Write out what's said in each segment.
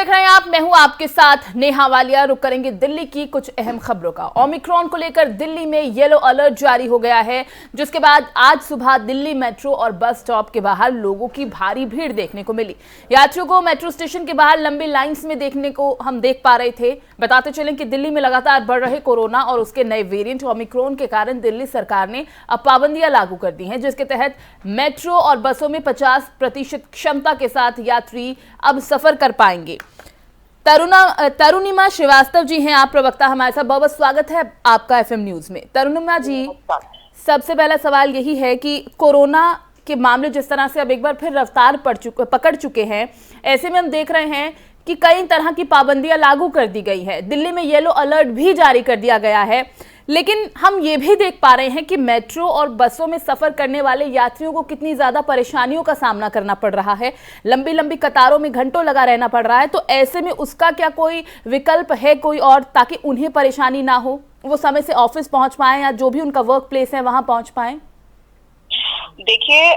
देख रहे हैं आप, मैं हूं आपके साथ नेहा वालिया। रुक करेंगे दिल्ली की कुछ अहम खबरों का। ओमिक्रॉन को लेकर दिल्ली में येलो अलर्ट जारी हो गया है, जिसके बाद आज सुबह दिल्ली मेट्रो और बस स्टॉप के बाहर लोगों की भारी भीड़ देखने को मिली। यात्रियों को मेट्रो स्टेशन के बाहर लंबी लाइंस में देखने को हम देख पा रहे थे। बताते चलें कि दिल्ली में लगातार बढ़ रहे कोरोना और उसके नए वेरिएंट ओमिक्रॉन के कारण दिल्ली सरकार ने अब पाबंदियां लागू कर दी हैं, जिसके तहत मेट्रो और बसों में 50% क्षमता के साथ यात्री अब सफर कर पाएंगे। तरुणिमा श्रीवास्तव जी हैं आप प्रवक्ता, हमारे साथ। बहुत बहुत स्वागत है आपका एफएम न्यूज में। तरुणिमा जी, सबसे पहला सवाल यही है कि कोरोना के मामले जिस तरह से अब एक बार फिर रफ्तार पकड़ चुके हैं, ऐसे में हम देख रहे हैं कि कई तरह की पाबंदियां लागू कर दी गई है। दिल्ली में येलो अलर्ट भी जारी कर दिया गया है, लेकिन हम ये भी देख पा रहे हैं कि मेट्रो और बसों में सफर करने वाले यात्रियों को कितनी ज्यादा परेशानियों का सामना करना पड़ रहा है। लंबी लंबी कतारों में घंटों लगा रहना पड़ रहा है। तो ऐसे में उसका क्या कोई विकल्प है कोई और, ताकि उन्हें परेशानी ना हो, वो समय से ऑफिस पहुंच पाए या जो भी उनका वर्क प्लेस है वहां पहुंच पाए? देखिए,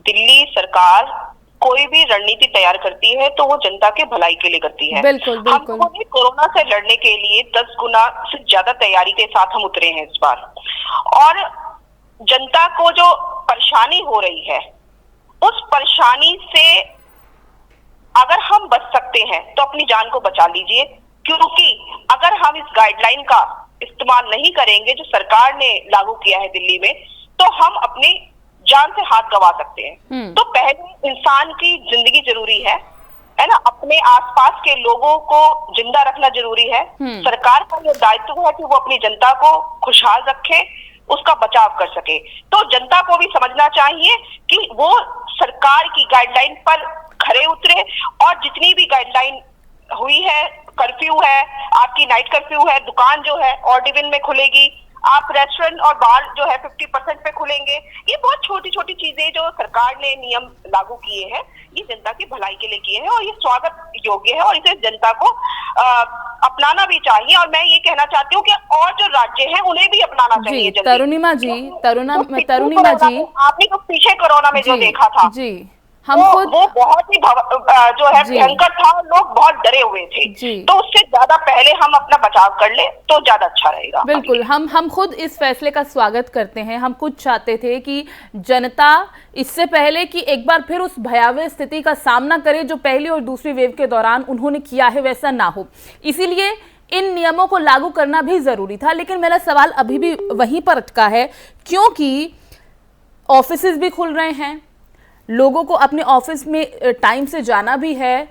दिल्ली सरकार कोई भी रणनीति तैयार करती है तो वो जनता के भलाई के लिए करती है। बिल्कुल बिल्कुल। हम कोरोना से लड़ने के लिए 10 गुना से ज्यादा तैयारी के साथ हम उतरे हैं इस बार। और जनता को जो परेशानी हो रही है, उस परेशानी से अगर हम बच सकते हैं तो अपनी जान को बचा लीजिए, क्योंकि अगर हम इस गाइडलाइन का इस्तेमाल नहीं करेंगे जो सरकार ने लागू किया है दिल्ली में, तो हम अपनी जान से हाथ गंवा सकते हैं। तो पहले इंसान की जिंदगी जरूरी है ना, अपने आसपास के लोगों को जिंदा रखना जरूरी है। सरकार का ये दायित्व है कि वो अपनी जनता को खुशहाल रखे, उसका बचाव कर सके। तो जनता को भी समझना चाहिए कि वो सरकार की गाइडलाइन पर खरे उतरे, और जितनी भी गाइडलाइन हुई है, कर्फ्यू है, आपकी नाइट कर्फ्यू है, दुकान जो है ऑड इवन में खुलेगी, आप रेस्टोरेंट और बार जो है 50% पे खुलेंगे। ये बहुत छोटी छोटी चीजें जो सरकार ने नियम लागू किए हैं, ये जनता की भलाई के लिए किए हैं और ये स्वागत योग्य है और इसे जनता को अपनाना भी चाहिए। और मैं ये कहना चाहती हूँ कि और जो राज्य हैं उन्हें भी अपनाना चाहिए। तरुणिमा जी, आपने तो पीछे कोरोना में जो देखा था जी, वो बहुत ही जो है भयंकर था, लोग बहुत डरे हुए थे। तो उससे ज्यादा पहले हम अपना बचाव कर ले तो ज्यादा अच्छा रहेगा। बिल्कुल, हम खुद इस फैसले का स्वागत करते हैं। हम खुद चाहते थे कि जनता इससे पहले कि एक बार फिर उस भयावह स्थिति का सामना करे जो पहली और दूसरी वेव के दौरान उन्होंने किया है, वैसा ना हो, इसीलिए इन नियमों को लागू करना भी जरूरी था। लेकिन मेरा सवाल अभी भी वहीं पर अटका है, क्योंकि ऑफिसेज भी खुल रहे हैं, लोगों को अपने ऑफिस में टाइम से जाना भी है।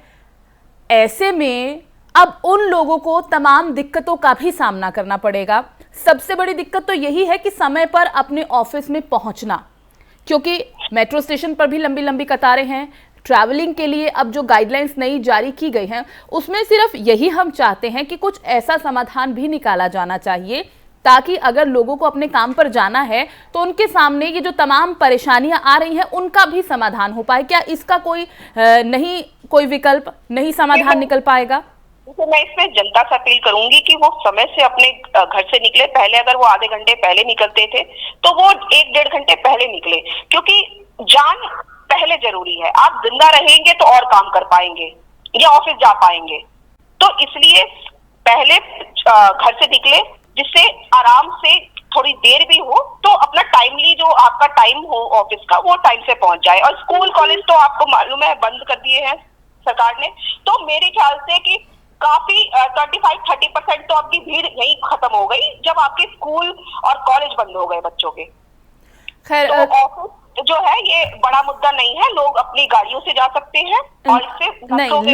ऐसे में अब उन लोगों को तमाम दिक्कतों का भी सामना करना पड़ेगा। सबसे बड़ी दिक्कत तो यही है कि समय पर अपने ऑफिस में पहुंचना, क्योंकि मेट्रो स्टेशन पर भी लंबी लंबी कतारें हैं। ट्रैवलिंग के लिए अब जो गाइडलाइंस नई जारी की गई हैं, उसमें सिर्फ यही हम चाहते हैं कि कुछ ऐसा समाधान भी निकाला जाना चाहिए ताकि अगर लोगों को अपने काम पर जाना है तो उनके सामने ये जो तमाम परेशानियां आ रही हैं उनका भी समाधान हो पाए। क्या इसका कोई विकल्प नहीं समाधान निकल पाएगा? तो मैं इसमें जनता से अपील करूंगी कि वो समय से अपने घर से निकले। पहले अगर वो आधे घंटे पहले निकलते थे तो वो 1-1.5 घंटे पहले निकले, क्योंकि जान पहले जरूरी है। आप जिंदा रहेंगे तो और काम कर पाएंगे या ऑफिस जा पाएंगे। तो इसलिए पहले घर से निकले, जिससे आराम से थोड़ी देर भी हो तो अपना टाइमली जो आपका टाइम हो ऑफिस का वो टाइम से पहुंच जाए। और स्कूल कॉलेज तो आपको मालूम है बंद कर दिए हैं सरकार ने। तो मेरे ख्याल से कि काफी 25-30% तो आपकी भीड़ यही खत्म हो गई जब आपके स्कूल और कॉलेज बंद हो गए बच्चों के। खैर, ऑफिस जो है ये बड़ा मुद्दा नहीं है, लोग अपनी गाड़ियों से जा सकते हैं और इससे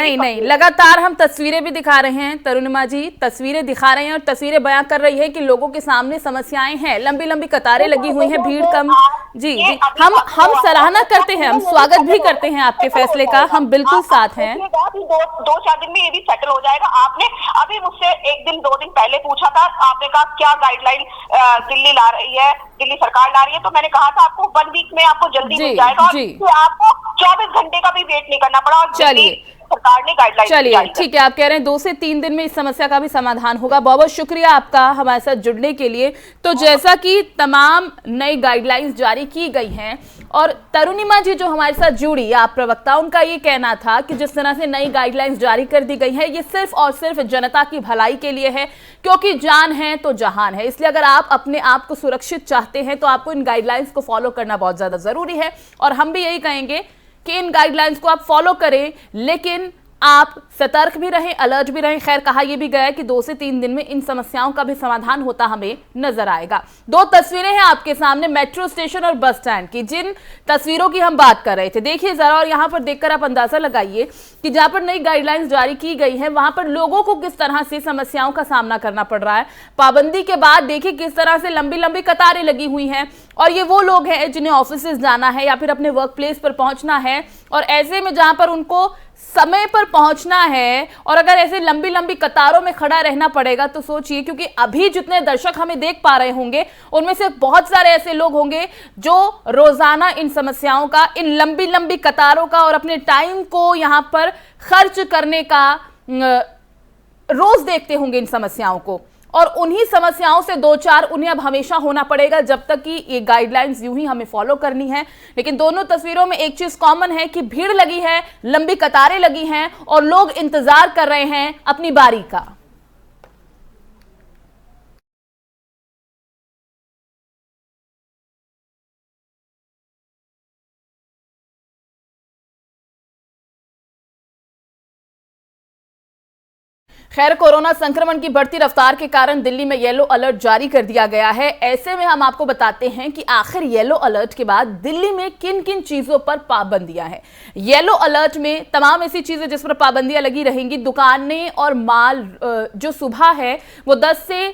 नहीं, लगातार हम तस्वीरें भी दिखा रहे हैं। तरुणिमा जी तस्वीरें दिखा रहे हैं और तस्वीरें बयां कर रही है कि लोगों के सामने समस्याएं हैं, लंबी लंबी कतारें लगी हुई हैं, भीड़ कम। जी, हम सराहना करते हैं, हम स्वागत भी करते हैं आपके फैसले का, हम बिल्कुल साथ हैं। 2-4 दिन में ये भी सेटल हो जाएगा। आपने अभी मुझसे 1 दिन 2 दिन पहले पूछा था, आपने कहा क्या गाइडलाइन दिल्ली ला रही है, दिल्ली सरकार ला रही है, तो मैंने कहा था आपको 1 वीक में आपको जल्दी मिल जाएगा और आपको 24 घंटे का भी वेट नहीं करना पड़ा। और चलिए, सरकार ने गाइडलाइन चलिए ठीक है, आप कह रहे हैं 2 से 3 दिन में इस समस्या का भी समाधान होगा। बहुत बहुत शुक्रिया आपका हमारे साथ जुड़ने के लिए। तो जैसा कि तमाम नई गाइडलाइंस जारी की गई हैं और तरुणिमा जी जो हमारे साथ जुड़ी, आप प्रवक्ता, उनका ये कहना था कि जिस तरह से नई गाइडलाइंस जारी कर दी गई है ये सिर्फ और सिर्फ जनता की भलाई के लिए है, क्योंकि जान है तो जहान है। इसलिए अगर आप अपने आप को सुरक्षित चाहते हैं तो आपको इन गाइडलाइंस को फॉलो करना बहुत ज्यादा जरूरी है। और हम भी यही कहेंगे कि इन गाइडलाइंस को आप फॉलो करें, लेकिन आप सतर्क भी रहें, अलर्ट भी रहें। खैर, कहा यह भी गया है कि 2 से 3 दिन में इन समस्याओं का भी समाधान होता हमें नजर आएगा। 2 तस्वीरें हैं आपके सामने मेट्रो स्टेशन और बस स्टैंड की, जिन तस्वीरों की हम बात कर रहे थे। देखिए जरा, और यहां पर देखकर आप अंदाजा लगाइए कि जहां पर नई गाइडलाइंस जारी की गई है वहां पर लोगों को किस तरह से समस्याओं का सामना करना पड़ रहा है। पाबंदी के बाद देखिए किस तरह से लंबी लंबी कतारें लगी हुई हैं, और ये वो लोग हैं जिन्हें ऑफिस जाना है या फिर अपने वर्क प्लेस पर पहुंचना है, और ऐसे में जहां पर उनको समय पर पहुंचना है और अगर ऐसे लंबी लंबी कतारों में खड़ा रहना पड़ेगा तो सोचिए, क्योंकि अभी जितने दर्शक हमें देख पा रहे होंगे उनमें से बहुत सारे ऐसे लोग होंगे जो रोजाना इन समस्याओं का, इन लंबी लंबी कतारों का और अपने टाइम को यहां पर खर्च करने का रोज देखते होंगे इन समस्याओं को, और उन्हीं समस्याओं से 2-4 उन्हें अब हमेशा होना पड़ेगा जब तक कि ये गाइडलाइंस यूं ही हमें फॉलो करनी है। लेकिन दोनों तस्वीरों में एक चीज कॉमन है कि भीड़ लगी है, लंबी कतारें लगी हैं और लोग इंतजार कर रहे हैं अपनी बारी का। खैर, कोरोना संक्रमण की बढ़ती रफ्तार के कारण दिल्ली में येलो अलर्ट जारी कर दिया गया है। ऐसे में हम आपको बताते हैं कि आखिर येलो अलर्ट के बाद दिल्ली में किन किन चीजों पर पाबंदियां हैं। येलो अलर्ट में तमाम ऐसी चीजें जिस पर पाबंदियां लगी रहेंगी। दुकानें और माल जो सुबह है वो 10 से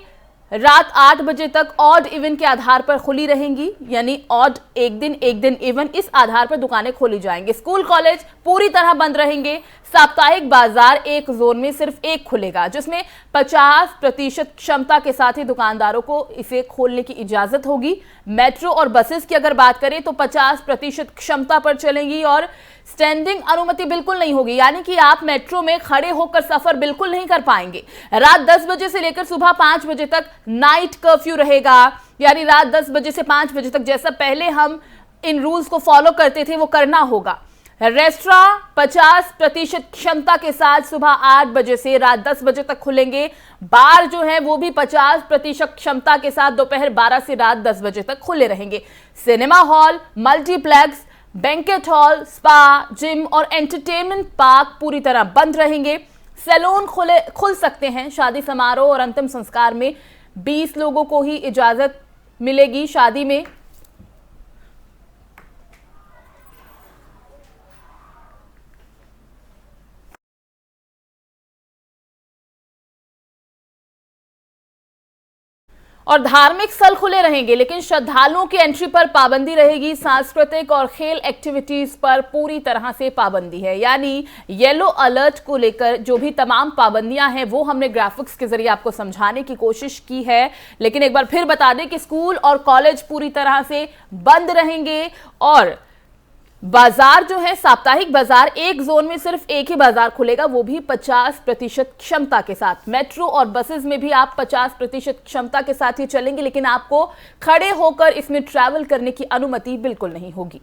रात 8 बजे तक ऑड इवन के आधार पर खुली रहेंगी, यानी ऑड एक दिन इवन, इस आधार पर दुकानें खोली जाएंगी। स्कूल कॉलेज पूरी तरह बंद रहेंगे। साप्ताहिक बाजार एक जोन में सिर्फ एक खुलेगा, जिसमें 50% क्षमता के साथ ही दुकानदारों को इसे खोलने की इजाजत होगी। मेट्रो और बसेस की अगर बात करें तो 50% क्षमता पर चलेंगी और स्टैंडिंग अनुमति बिल्कुल नहीं होगी, यानी कि आप मेट्रो में खड़े होकर सफर बिल्कुल नहीं कर पाएंगे। रात 10 बजे से लेकर सुबह 5 बजे तक नाइट कर्फ्यू रहेगा, यानी रात 10 बजे से 5 बजे तक जैसा पहले हम इन रूल्स को फॉलो करते थे वो करना होगा। रेस्टोरेंट 50% क्षमता के साथ सुबह 8 बजे से रात 10 बजे तक खुलेंगे। बार जो है वो भी 50% क्षमता के साथ दोपहर 12 से रात 10 बजे तक खुले रहेंगे। Cinema hall, multiplex, banquet hall, spa, gym और एंटरटेनमेंट पार्क पूरी तरह बंद रहेंगे। सैलून खुल सकते हैं। शादी समारोह और अंतिम संस्कार में 20 लोगों को ही इजाजत मिलेगी। शादी में और धार्मिक स्थल खुले रहेंगे, लेकिन श्रद्धालुओं की एंट्री पर पाबंदी रहेगी। सांस्कृतिक और खेल एक्टिविटीज पर पूरी तरह से पाबंदी है। यानी येलो अलर्ट को लेकर जो भी तमाम पाबंदियां हैं वो हमने ग्राफिक्स के जरिए आपको समझाने की कोशिश की है। लेकिन एक बार फिर बता दें कि स्कूल और कॉलेज पूरी तरह से बंद रहेंगे और बाजार जो है, साप्ताहिक बाजार एक जोन में सिर्फ एक ही बाजार खुलेगा, वो भी 50% क्षमता के साथ। मेट्रो और बसेस में भी आप 50% क्षमता के साथ ही चलेंगे, लेकिन आपको खड़े होकर इसमें ट्रैवल करने की अनुमति बिल्कुल नहीं होगी।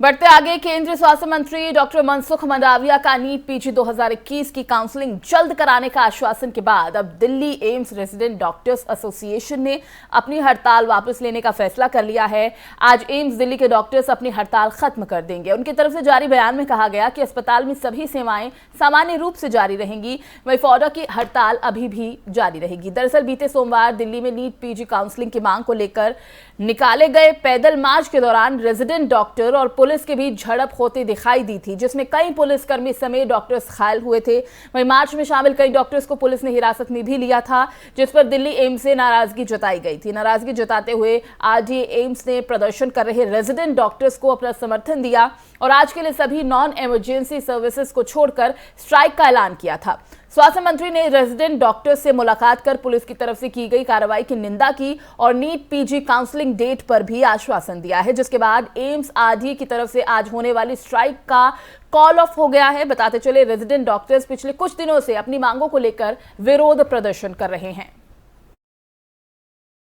बढ़ते आगे, केंद्रीय स्वास्थ्य मंत्री डॉक्टर मनसुख मंडाविया का नीट पीजी 2021 की काउंसलिंग जल्द कराने का आश्वासन के बाद अब Delhi AIIMS resident doctors association ने अपनी हड़ताल वापस लेने का फैसला कर लिया है। आज एम्स दिल्ली के डॉक्टर्स अपनी हड़ताल खत्म कर देंगे। उनकी तरफ से जारी बयान में कहा गया कि अस्पताल में सभी सेवाएं सामान्य रूप से जारी रहेंगी, वहीं फॉडा की हड़ताल अभी भी जारी रहेगी। दरअसल बीते सोमवार दिल्ली में नीट पीजी काउंसलिंग की मांग को लेकर निकाले गए पैदल मार्च के दौरान रेजिडेंट डॉक्टर और पुलिस के बीच झड़प होती दिखाई दी थी, जिसमें कई पुलिसकर्मी समेत डॉक्टर्स घायल हुए थे। वहीं मार्च में शामिल कई डॉक्टर्स को पुलिस ने हिरासत में भी लिया था, जिस पर दिल्ली एम्स से नाराजगी जताई गई थी। नाराजगी जताते हुए आज ये एम्स ने प्रदर्शन कर रहे रेजिडेंट डॉक्टर्स को अपना समर्थन दिया और आज के लिए सभी नॉन इमरजेंसी सर्विसेज को छोड़कर स्ट्राइक का ऐलान किया था। स्वास्थ्य मंत्री ने रेजिडेंट डॉक्टर से मुलाकात कर पुलिस की तरफ से की गई कार्रवाई की निंदा की और नीट पीजी काउंसलिंग डेट पर भी आश्वासन दिया है, जिसके बाद एम्स आरडी की तरफ से आज होने वाली स्ट्राइक का कॉल ऑफ हो गया है। बताते चले रेजिडेंट डॉक्टर्स पिछले कुछ दिनों से अपनी मांगों को लेकर विरोध प्रदर्शन कर रहे हैं।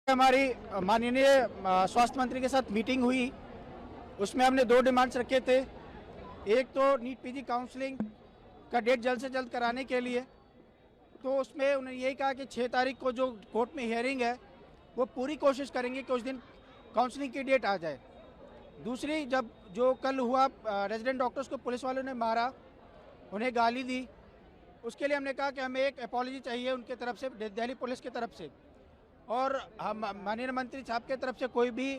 हमारी माननीय स्वास्थ्य मंत्री के साथ मीटिंग हुई, उसमें हमने 2 डिमांड्स रखे थे। एक तो नीट पीजी काउंसलिंग का डेट जल्द से जल्द कराने के लिए, तो उसमें उन्होंने यही कहा कि 6 तारीख को जो कोर्ट में हियरिंग है वो पूरी कोशिश करेंगे कि उस दिन काउंसलिंग की डेट आ जाए। दूसरी, जब जो कल हुआ रेजिडेंट डॉक्टर्स को पुलिस वालों ने मारा, उन्हें गाली दी, उसके लिए हमने कहा कि हमें एक अपॉलॉजी चाहिए उनके तरफ से, दिल्ली पुलिस की तरफ से, और हम माननीय मंत्री साहब की तरफ से कोई भी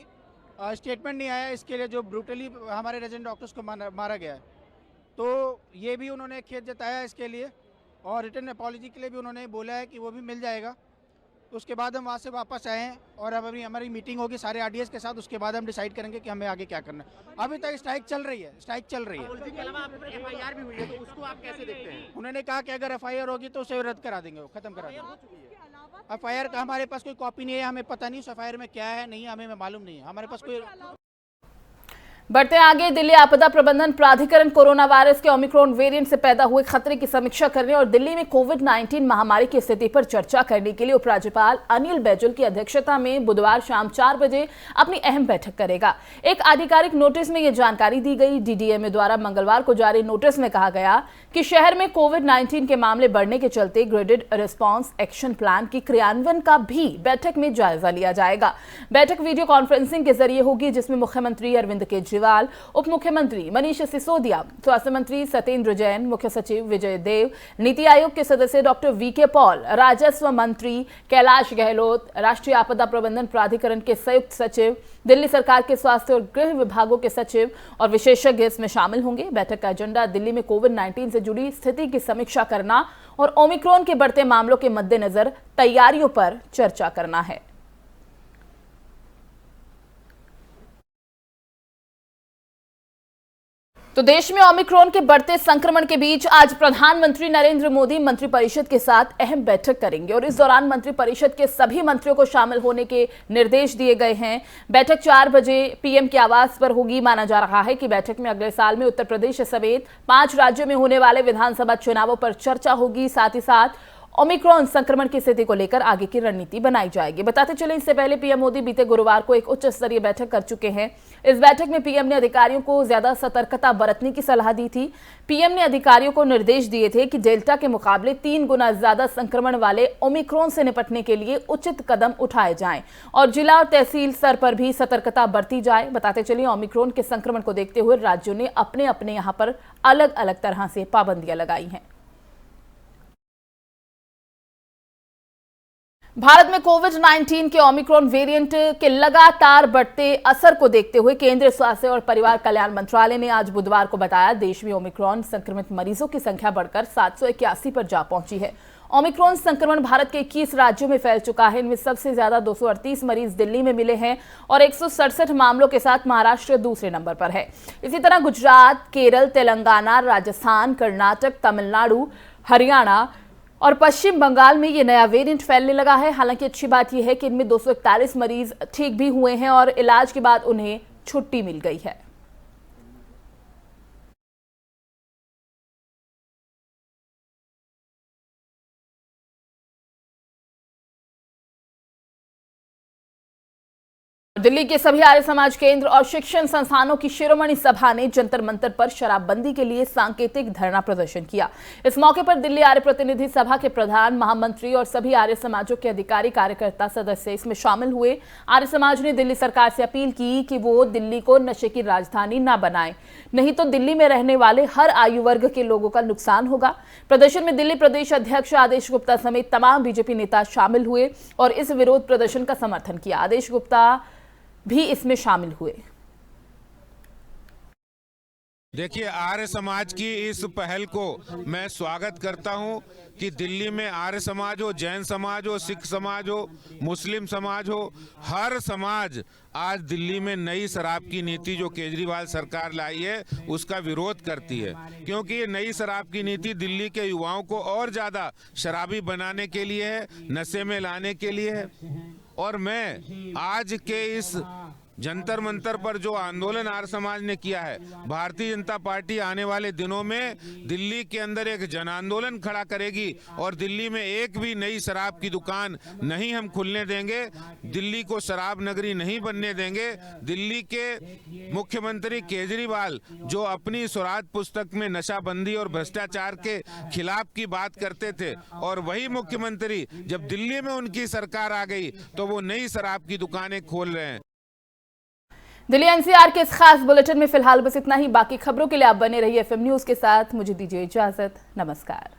स्टेटमेंट नहीं आया इसके लिए जो ब्रूटली हमारे रेजिडेंट डॉक्टर्स को मारा गया है। तो ये भी उन्होंने खेद जताया इसके लिए, और रिटर्न अपॉलॉजी के लिए भी उन्होंने बोला है कि वो भी मिल जाएगा। तो उसके बाद हम वहाँ से वापस आए हैं और अब अभी हमारी मीटिंग होगी सारे आरडीएस के साथ, उसके बाद हम डिसाइड करेंगे कि हमें आगे क्या करना है। अभी तक स्ट्राइक चल रही है, FIR भी हुई है, तो उसको आप कैसे देखते हैं? उन्होंने कहा कि अगर FIR होगी तो उसे रद्द करा देंगे, वो खत्म करा देंगे। FIR का हमारे पास कोई कॉपी नहीं है, हमें पता नहीं FIR में क्या है, नहीं हमें मालूम नहीं है, हमारे पास कोई। बढ़ते आगे, दिल्ली आपदा प्रबंधन प्राधिकरण कोरोना वायरस के ओमिक्रॉन वेरिएंट से पैदा हुए खतरे की समीक्षा करने और दिल्ली में कोविड-19 महामारी की स्थिति पर चर्चा करने के लिए उपराज्यपाल अनिल बैजल की अध्यक्षता में बुधवार शाम 4 बजे अपनी अहम बैठक करेगा। एक आधिकारिक नोटिस में यह जानकारी दी गई। डीडीएमए द्वारा मंगलवार को जारी नोटिस में कहा गया कि शहर में कोविड-19 के मामले बढ़ने के चलते ग्रेडेड रिस्पॉन्स एक्शन प्लान की क्रियान्वयन का भी बैठक में जायजा लिया जाएगा। बैठक वीडियो कॉन्फ्रेंसिंग के जरिए होगी, जिसमें मुख्यमंत्री अरविंद केजरीवाल, उप मुख्यमंत्री मनीष सिसोदिया, स्वास्थ्य मंत्री सत्येंद्र जैन, मुख्य सचिव विजय देव, नीति आयोग के सदस्य डॉक्टर वीके पॉल, राजस्व मंत्री कैलाश गहलोत, राष्ट्रीय आपदा प्रबंधन प्राधिकरण के संयुक्त सचिव, दिल्ली सरकार के स्वास्थ्य और गृह विभागों के सचिव और विशेषज्ञ इसमें शामिल होंगे। बैठक का एजेंडा दिल्ली में कोविड-19 से जुड़ी स्थिति की समीक्षा करना और ओमिक्रॉन के बढ़ते मामलों के मद्देनजर तैयारियों पर चर्चा करना है। तो देश में ओमिक्रॉन के बढ़ते संक्रमण के बीच आज प्रधानमंत्री नरेंद्र मोदी मंत्रिपरिषद के साथ अहम बैठक करेंगे और इस दौरान मंत्रिपरिषद के सभी मंत्रियों को शामिल होने के निर्देश दिए गए हैं। बैठक 4 बजे पीएम के आवास पर होगी। माना जा रहा है कि बैठक में अगले साल में उत्तर प्रदेश समेत 5 राज्यों में होने वाले विधानसभा चुनावों पर चर्चा होगी। साथ ही साथ ओमिक्रॉन संक्रमण की स्थिति को लेकर आगे की रणनीति बनाई जाएगी। बताते चले, इससे पहले पीएम मोदी बीते गुरुवार को एक उच्च स्तरीय बैठक कर चुके हैं। इस बैठक में पीएम ने अधिकारियों को ज्यादा सतर्कता बरतने की सलाह दी थी। पीएम ने अधिकारियों को निर्देश दिए थे कि डेल्टा के मुकाबले 3 गुना ज्यादा संक्रमण वाले ओमिक्रॉन से निपटने के लिए उचित कदम उठाए जाएं और जिला और तहसील स्तर पर भी सतर्कता बरती जाए। बताते चलिए, ओमिक्रॉन के संक्रमण को देखते हुए राज्यों ने अपने अपने यहाँ पर अलग अलग तरह से पाबंदियां लगाई हैं। भारत में कोविड-19 के ओमिक्रॉन वेरिएंट के लगातार बढ़ते असर को देखते हुए केंद्रीय स्वास्थ्य और परिवार कल्याण मंत्रालय ने आज बुधवार को बताया, देश में ओमिक्रॉन संक्रमित मरीजों की संख्या बढ़कर 781 पर जा पहुंची है। ओमिक्रॉन संक्रमण भारत के 21 राज्यों में फैल चुका है। इनमें सबसे ज्यादा 238 मरीज दिल्ली में मिले हैं और 167 मामलों के साथ महाराष्ट्र दूसरे नंबर पर है। इसी तरह गुजरात, केरल, तेलंगाना, राजस्थान, कर्नाटक, तमिलनाडु, हरियाणा और पश्चिम बंगाल में ये नया वेरिएंट फैलने लगा है। हालांकि अच्छी बात यह है कि इनमें 241 मरीज ठीक भी हुए हैं और इलाज के बाद उन्हें छुट्टी मिल गई है। दिल्ली के सभी आर्य समाज केंद्र और शिक्षण संस्थानों की शिरोमणि सभा ने जंतर मंतर पर शराबबंदी के लिए सांकेतिक धरना प्रदर्शन किया। इस मौके पर दिल्ली आर्य प्रतिनिधि सभा के प्रधान, महामंत्री और सभी आर्य समाजों के अधिकारी, कार्यकर्ता, सदस्य इसमें शामिल हुए। आर्य समाज ने दिल्ली सरकार से अपील की कि वो दिल्ली को नशे की राजधानी न बनाए, नहीं तो दिल्ली में रहने वाले हर आयु वर्ग के लोगों का नुकसान होगा। प्रदर्शन में दिल्ली प्रदेश अध्यक्ष आदेश गुप्ता समेत तमाम बीजेपी नेता शामिल हुए और इस विरोध प्रदर्शन का समर्थन किया। आदेश गुप्ता भी इसमें शामिल हुए। देखिए, आर्य समाज की इस पहल को मैं स्वागत करता हूं कि दिल्ली में आर्य समाज हो, जैन समाज हो, सिख समाज हो, मुस्लिम समाज हो, हर समाज आज दिल्ली में नई शराब की नीति जो केजरीवाल सरकार लाई है उसका विरोध करती है, क्योंकि ये नई शराब की नीति दिल्ली के युवाओं को और ज्यादा शराबी बनाने के लिए है, नशे में लाने के लिए है। और मैं आज के इस जंतर मंतर पर जो आंदोलन आर्य समाज ने किया है, भारतीय जनता पार्टी आने वाले दिनों में दिल्ली के अंदर एक जन आंदोलन खड़ा करेगी और दिल्ली में एक भी नई शराब की दुकान नहीं हम खुलने देंगे। दिल्ली को शराब नगरी नहीं बनने देंगे। दिल्ली के मुख्यमंत्री केजरीवाल जो अपनी स्वराज पुस्तक में नशाबंदी और भ्रष्टाचार के खिलाफ की बात करते थे, और वही मुख्यमंत्री जब दिल्ली में उनकी सरकार आ गई तो वो नई शराब की दुकानें खोल रहे हैं। दिल्ली एनसीआर के इस खास बुलेटिन में फिलहाल बस इतना ही। बाकी खबरों के लिए आप बने रहिए FM न्यूज के साथ। मुझे दीजिए इजाजत। नमस्कार।